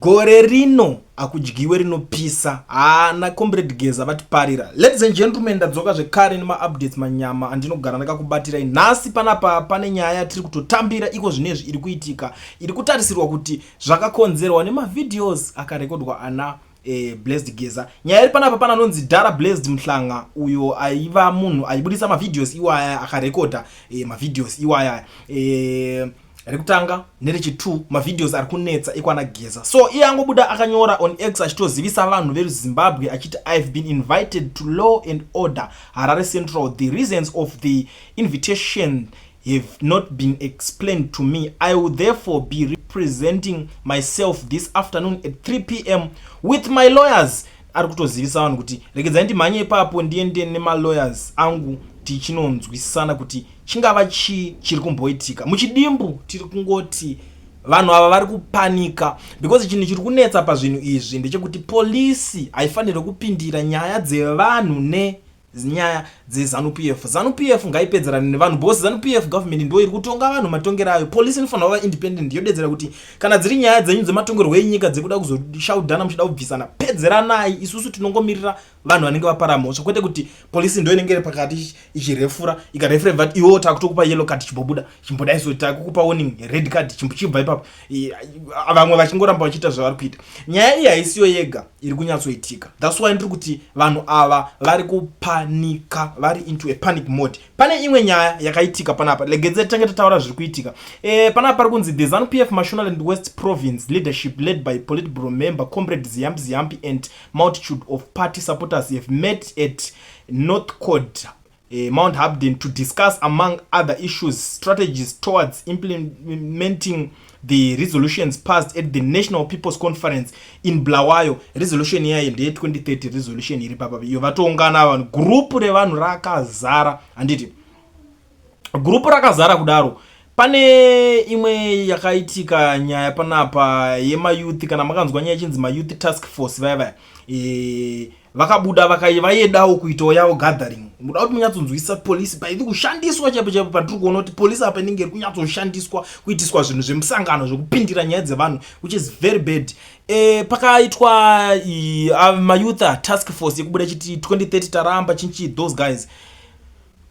Gore rino akudyiwe rinopisa na comrade Geza vatiparira. Ladies and gentlemen, ndadzoka zvekare nema updates manyama andinogara ndakakubatirai. Nhasi panapa pane nyaya tiri kutotambira iko zvinezvi iri kuitika. Iri kutarisirwa kuti zvakakonzerwa nema videos akarekodwa ana Blessed Geza. Nyaya iri panapa pananonzi Dara Blessed Mhlanga uyo aiva munhu aibudisa ma videos iwaya akarekoda ma videos iwaya rekutanga nerechitu ma videos ari kunetsa ikwana Geza. So iyangobuda akanyora on X achitozivisa vanhu veZimbabwe achiti I've been invited to Law and Order Harare Central. The reasons of the invitation have not been explained to me. I will therefore be representing myself this afternoon at 3 p.m. with my lawyers. Ari kutozivisa vanhu kuti regedzai ndimhanye ipapo ndiende nema lawyers angu tichinonzwisana kuti chingava chiri kumboitika. Muchidimbu tiri kungoti vanhu ava vari kupanika because chinhu chiri kunetsa pazvinhu izvi ndechekuti polisi haifanirwe kupindira nyaya dzevanhu nenyaya dzeZANU PF. ZANU PF ngaipedzerane nevanhu bosi. ZANU PF government ndo iri kutonga vanhu matongero ayo. Polisi inofanira kuva independent yodedzera kuti kana dziri nyaya dzenyu dzematongerwo enyika dzekuda kuzoshaudhana muchida kubvisana, pedzeranai. Isusu tinongomirira vanhu vanenge vapara mhosva, kwete kuti polisi ndo inenge iri pakati ichirefura ikarefura vati iwo takutokupa yellow card chimbobuda chimboda iso takukupa warning red card chimbochibva ipapo vamwe vachingoramba vachiita zvavari kuita. Nyaya iyi haisiyo yega iri kunyatsoitika. That's why ndiri kuti vanhu ava vari kupanika, vari into a panic mode. Pane imwe nyaya yakaitika panapa, legedze tange tataura zviri kuitika. Panapa pari kunzi the ZANU PF Mashonaland West Province leadership led by Politburo member comrade Ziyambi and multitude of party supporters have met at North Court Mount Habden to discuss among other issues strategies towards implementing the resolutions passed at the National People's Conference in Bulawayo. Resolution here ndeye 2030 resolution iri papa iyo vatongana vanhu group revanhu rakazara. Anditi group rakazara kudaro. Pane imwe yakaitika nyaya panapa yema youth, kana makanzwa nyaya chinzi ma youth task force vaya vakabuda vakayedawo kuitawo yavo gathering. Muda kuti munyatsonzwisa polisi paidi kushandiswa chapo patiri kuona kuti polisi apa inenge iri kunyatsoshandiswa kuitiswa zvinhu zvemusangano zvekupindira nyaya dzevanhu, which is very bad. Pakaitwa ma youth task force yekubuda chiti 2030 taramba chinchi those guys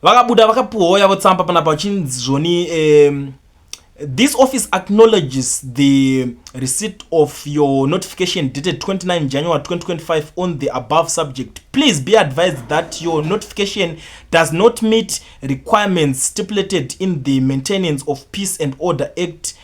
vakabuda vakapuwa yavo tsamba panapa chinzi zvoni this office acknowledges the receipt of your notification dated 29 January 2025 on the above subject. Please be advised that your notification does not meet requirements stipulated in the Maintenance of Peace and Order Act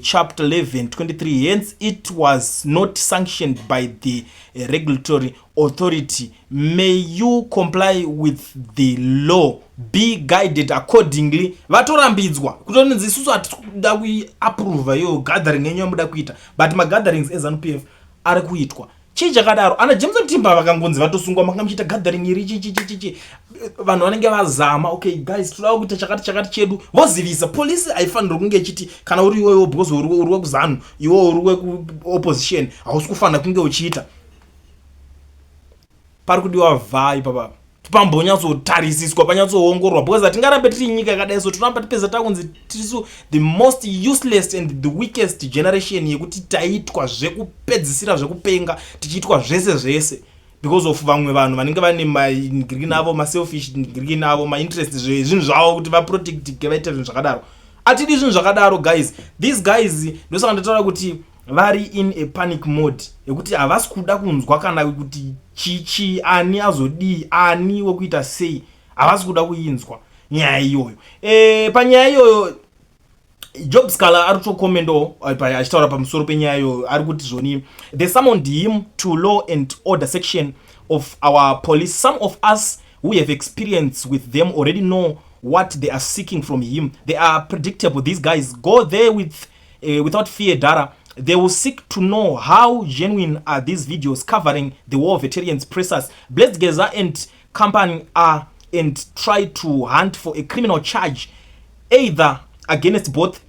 Chapter 11 23. Hence, it was not sanctioned by the regulatory authority. May you comply with the law. Be guided accordingly. Vatorambidzwa kutonzi isusu hatida kuapprove yo gathering yenyu yamuda kuita, but ma gatherings eZANU PF ari kuitwa. Chii chakadaro ana James Mtimba vakangonzi vatosungwa makamuchita gathering iri chichi vanhu vanenge vazama okay guys toda kuita chakati chedu vozivisa. Polisi haifanirwi kunge chiti kana uri iwewe because uri wekuZANU iwe uri opposition hausi kufanira kunge uchiita. Pari kudiwa vai papa pambonyatsotarisiswa panyatsoongororwa because atingarambe tiri nyika yakadai so tinoramba tipedza takunzi tirisu the most useless and the weakest generation yekuti taitwa zvekupedzisira zvekupenga tichiitwa zvese because of vamwe vanhu vanenge vane maingiri navo maselfish ingiri navo mainterest zvinhu zvavo kuti vaprotect vaite zvinhu zvakadaro. Atidi zvinhu zvakadaro guys. These guys ndosaka ndataura kuti vari in a panic mode yekuti havasi kuda kunzwa kana kuti chichi ani azodii ani wekuita sei, havasi kuda kuinzwa nyaya iyoyo. Panyaya iyoyo Job Scala ari kutokomendo achitaura pamusoro penyaya iyoyo ari kuti zvoni they summoned him to Law and Order section of our police. Some of us who have experience with them already know what they are seeking from him. They are predictable. These guys go there without fear. Dara, they will seek to know how genuine are these videos covering the war veterans pressers. Blessed Geza and company are and try to hunt for a criminal charge either against both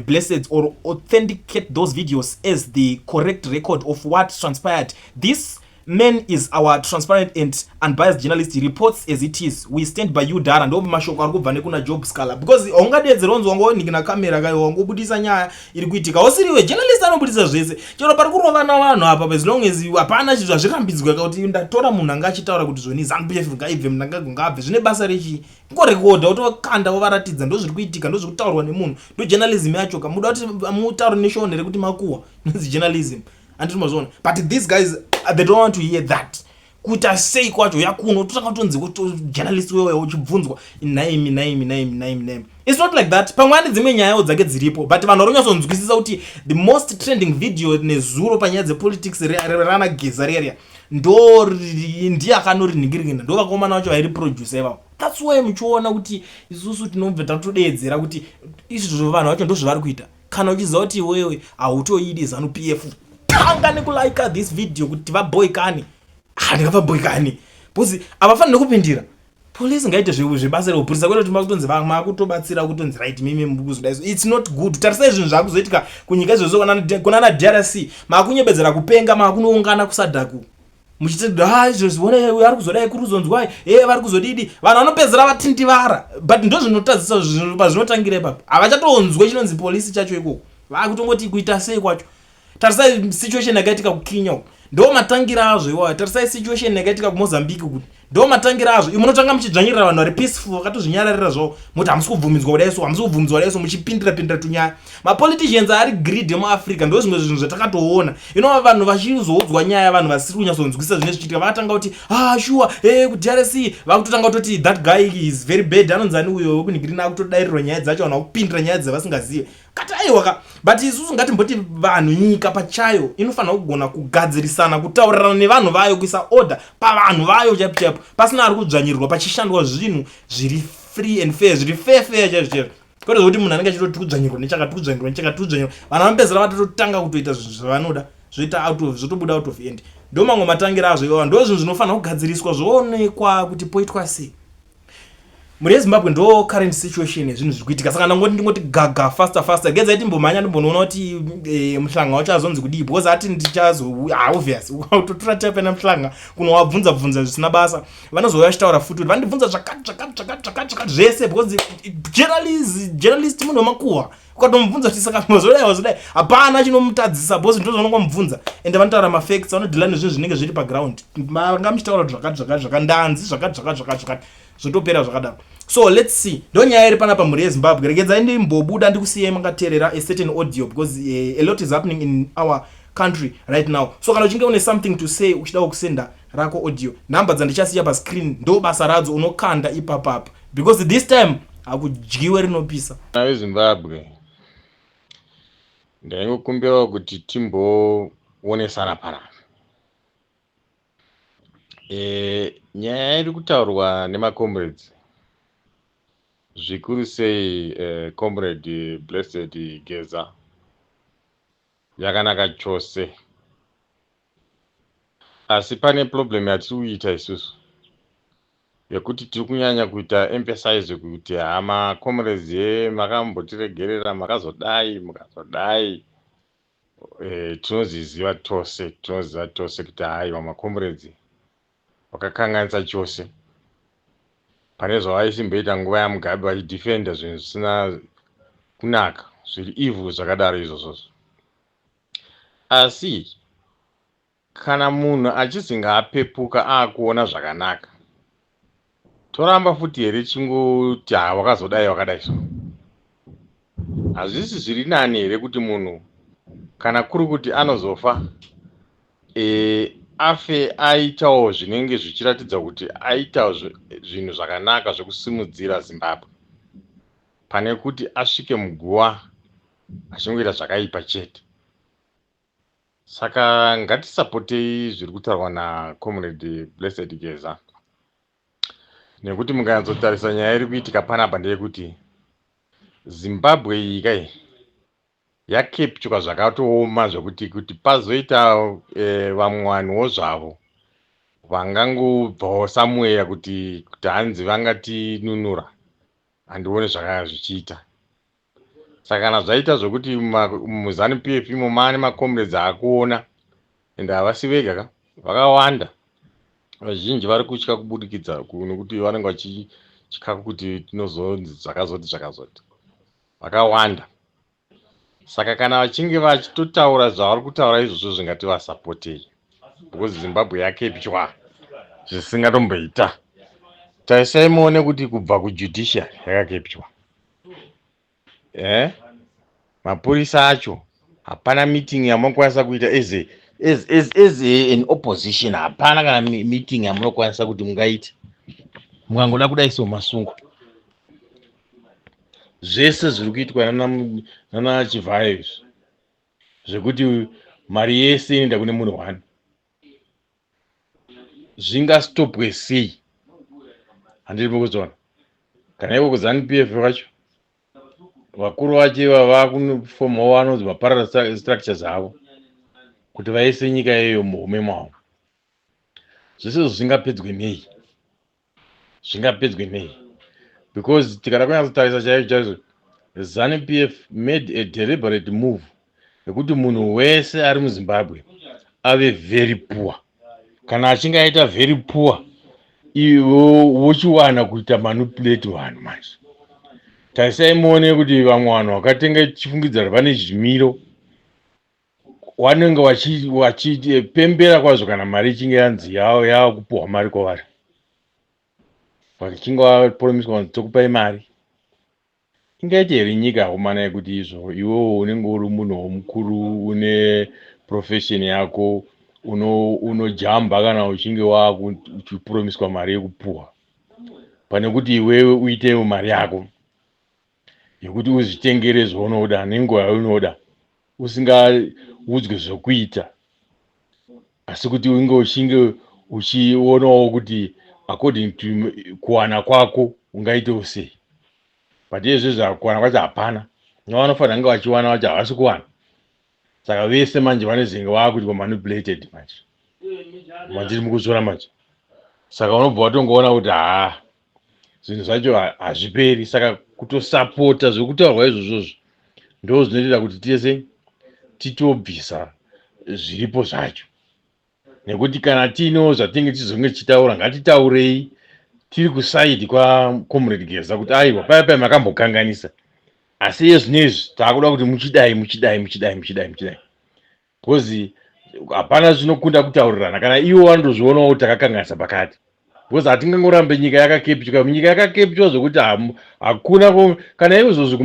Blessed or authenticate those videos as the correct record of what transpired. This Men is our transparent and unbiased journalist. He reports as it is. We stand by you Dara. Ndo mashoko ari kubva nekuna job scala because ongadedzera onzo wangonikina kamera kai wangobudisa nyaya iri kuitika osiriwe journalist anobudisa zvese chero pari kurova navanhu apa as long as hapana chinhu zvazvirambidzwa kuti ndatora munhu anga achitaura kuti zvoni ZANU PF ngaibve ngabve zvine basa rechi ngorekodha utokanda wovaratidza ndo zviri kuitika ndo zviri kutaurwa nemunhu ndo journalism yacho kamuda kuti mutaure neshonhere kuti makuwa nzi journalism andimazona but these guys they don't want to hear that kuta sei kwacho yakuno totaka tonzi kuti journalist wewe uchibvunzwa name. It's not like that. Pamwani dzimwe nyaya dzake dziripo but vanhu varonyasonzwisisa kuti the most trending video nezuro panyaya dzepolitics rana Geza area ndo ndiye akanoriningirira ndo vakomana vacho vairi producer ivavo. That's why muchiona kuti isusu tinobva tatodedzera kuti izvo vanhu vacho ndo zvavari kuita kana uchiziva kuti wewe hautoidi ZANU PF tanga nekulike this video kuti vaboyikani ndingavaboyikani because avafaniri kupindira police ngaite zvebasa reupurisa kwete kuti makutonzi makutobatsira kutonzi right mimi mukuzodaiso it's not good. Tarisai zvinhu zvakuzoitika kunyika izvozvo kuna na DRC makunyebedzera kupenga makunoungana kusadhaku muchiti izvo zvibone ari kuzodai kuruzonzwai vari kuzodidi vanhu vanopedzera vatindivara but ndo zvinotadzisa zvinotangire ipapo havachatoonzwe chinonzi polisi chacho ikoko vakutongoti kuita sei kwacho. Tarisai situation yakaitika kuKenya uko ndo matangira azvo iwayo. Tarisai situation yakaitika kuMozambique kuti ndo matangira azvo imunotanga muchidzvanyirira vanhu vari peaceful vakatozvinyararira zvavo muti hamusi kubvumidzwa kudaiso hamusi kubvumidzwa kudaiso muchipindira tunyaya. Mapoliticians ari greed muAfrica ndo zvimwe zvinhu zvatakatoona inova vanhu vachizoudzwa nyaya vanhu vasiri kunyatsonzwisisa zvine zvichiitika vakatanga kuti sure kuDRC vakutotanga kutoti that guy is very bad anonzani uyo wekuningirina akutodairirwa nyaya dzacho vanhu vakupindira nyaya dzavasingazive kati aiwaka but isusu ngatimboti vanhu nyika pachayo inofanira kugona kugadzirisana kutaurirana nevanhu vayo kuisa order pavanhu vayo chaipo pasina ari kudzvanyirirwa pachishandwa zvinhu zviri free and fair zviri fair chaipo kwete zvokuti munhu anenge achitoti kudzvanyirwa nechakati vanhu vanopedzera vatotanga kutoita zvinhu zvavanoda zvotobuda out of end ndo mamwe matangira azvo iwawa ndo zvinhu zvinofanira kugadziriswa zvoonekwa kuti poitwa sei. Muri Zimbabwe ndo current situation ezvinhu zviri kuitika saka ndingoti gaga faster Geza itimbomhanya ndimbonoona kuti muhlanga wachazonzi kudii because ati ndichazo obvious utotora type na muhlanga kunowabvunza zvisina basa vanozouya vachitaura futi kuti vandibvunza zvakati zvese because journalist munhu wemakuhwa ukatomubvunza kuti saka mazodai hapana chinomutadzisa because ndo zvaunongomubvunza ende vanotaura mafacts vanodhila nezvinhu zvinenge zviri paground vanga muchitaura zvakandanzi zvakati zvotopera zvakadaro. So let's see ndo nyaya iri panapa muri yeZimbabwe. Regedzai ndimbobuda ndikusiyai makateerera a certain audio because a lot is happening in our country right now. So kana uchinge une something to say uchida kusenda rako audio namba dzandichasiya pa screen ndo basa radzo unokanda ipapapa because this time akudyiwe rinopisa. Nawe Zimbabwe ndaingokumbira kuti timboonesana pana nyaya iri kutaurwa nemacomrades zvikuru sei comrade Blessed Geza yakanaka chose asi pane problem yatiri kuita isusu yekuti tiri kunyanya kuita emphasize kuti hama comrades makambotiregerera makazodai tinoziziva tose kuti haiwa macomrades wakakanganisa chose pane zvavaisimboita nguva yaMugabe vachidefenda zvinhu zvisina kunaka zviri evil zvakadaro izvozvo. Asi kana munhu achizi ngaapepuka akuona zvakanaka toramba futi here chingoti wakazodai wakadai so hazvisi zviri nani here kuti munhu kana kuri kuti anozofa afe aitawo zvinenge zvichiratidza kuti aitawo zvinhu zvakanaka zvekusimudzira Zimbabwe pane kuti asvike muguva achingoita zvakaipa chete. Saka ngatisapotei zviri kutaurwa naComrade Blessed Geza nekuti mukanatsotarisa nyaya iri kuitika panapa ndeyekuti Zimbabwe iyi kai yakepchuka zvakatooma zvekuti kuti pazoita vamwe vanhuwo zvavo vangangobvawo somewhere kuti hanzi vangatinunura handione zvakanga zvichiita. Saka kana zvaita zvokuti muZANU PF imo maane macomrades akuona ende havasi vega ka vakawanda. Vazhinji vari kutya kubudikidza nekuti vanenge vachitya kuti tinozonzi zvakazoti vakawanda. Saka kana vachinge vachitotaura zvavari kutaura izvozvo zvingativasapotei, because Zimbabwe yakepywa zvisingatomboita. Tarisai muone kuti kubva kujudiciary yakakepywa, mapurisa acho hapana meeting yamunokwanisa kuita as an opposition. Hapana kana meeting yamunokwanisa kuti mungaita mukangoda kudai somasungo. Zvese zviri kuitwa nana Chivhayo izvi zvekuti mari yese inoenda kune munhu wani, zvingastopwe sei? Handiri kuzoona. Kana ivo kuZANU PF vacho vakuru vacho vakufomawo vanonzi maparallel structures avo kuti vaise nyika iyoyo muhume mavo. Zvese zvingapedzwe nei? Zvingapedzwe nei? Because tikada kunyatsotarisa chaizvo ZANU PF made a deliberate move yekuti munhu wese ari muZimbabwe ave very poor. Kana achinge aita very poor, ivo vochiwana kuita manipulate vanhu manje. Tarisai muone kuti vamwe vanhu vakatenga chifungidzwa kuti vane zvimiro vanenge vachipembera kwazvo kana mari ichinge yanzi yava kupuhwa mari kwavari. Vachinge vapromiswa kuti tokupai mari. Ingaite here nyika yakomana yekuti izvo iwewo unenge uri munhu mukuru une profession yako unojamba kana uchinge uchipromiswa mari yekupuhwa, pane kuti iwewe uitewo mari yako yekuti uzvitengere zvaunoda nenguva yaunoda usingaudzwe zvokuita, asi kuti unge uchinge uchionawo kuti according to kuwana kwako ungaitewo sei. But izvezvo kuwana kwacho hapana. Vanofanira kunge vachiwana vacho havasi kuwana. Saka vese manje vanozinge vakuitwa manipulated manje. Mandiri mukuzora manje. Saka unobva watongoona kuti zvinhu zvacho hazviperi. Saka kutosapota zvokutaurwa izvozvo ndo zvinoita kuti tese titobvisa zviripo zvacho. Nekuti kana tiinewo zvatinenge tizonge tichitaura, ngatitaurei tiri kusaidi kwaComrade Geza kuti aiwa paya makambokanganisa. Asi zvinezvi taakuda kuti muchidai. Because hapana zvinokunda kutaurirana kana ivo vanotozvionawo kuti takakanganisa pakati. Because hatingangorambe nyika yakakepywa. Nyika yakakepywa zvokuti hakuna kana izvozvo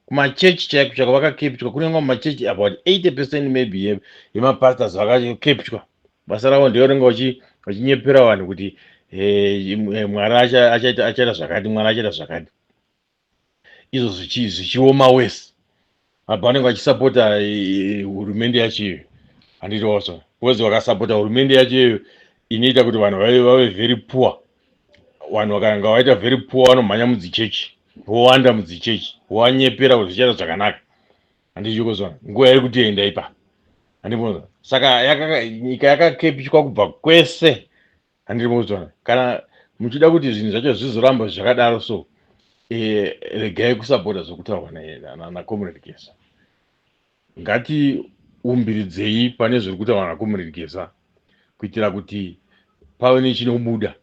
kumachechi chaiko chako vakakepywa. Kunyange mumachechi about 80% maybe yemapastors vakakepywa. Basa ravo ndevanenge vachinyepera vanhu kuti Mwari achaita zvakati, Mwari achaita zvakati. Izvo zvichioma wese. Apa vanenge vachisapota hurumende yacho iyo. Handiti waso. Because vakasapota hurumende yacho iyo inoita kuti vanhu vave very poor. Vanhu vakanga vaita very poor vanomhanya mudzichechi, vowanda mudzichechi, vowanyepera kuti zvichaita zvakanaka. Handiti kuzona. Nguva iri kutienda ipa. Handiti. Saka nyika yakakepywa kubva kwese. Handiri kuzona. Kana muchida kuti zvinhu zvacho zvizoramba zvakadaro so, regai kusapota zvokutaurwa naComrade Geza. Ngatiumbiridzei pane zviri kutaurwa naComrade Geza kuitira kuti pave nechinobuda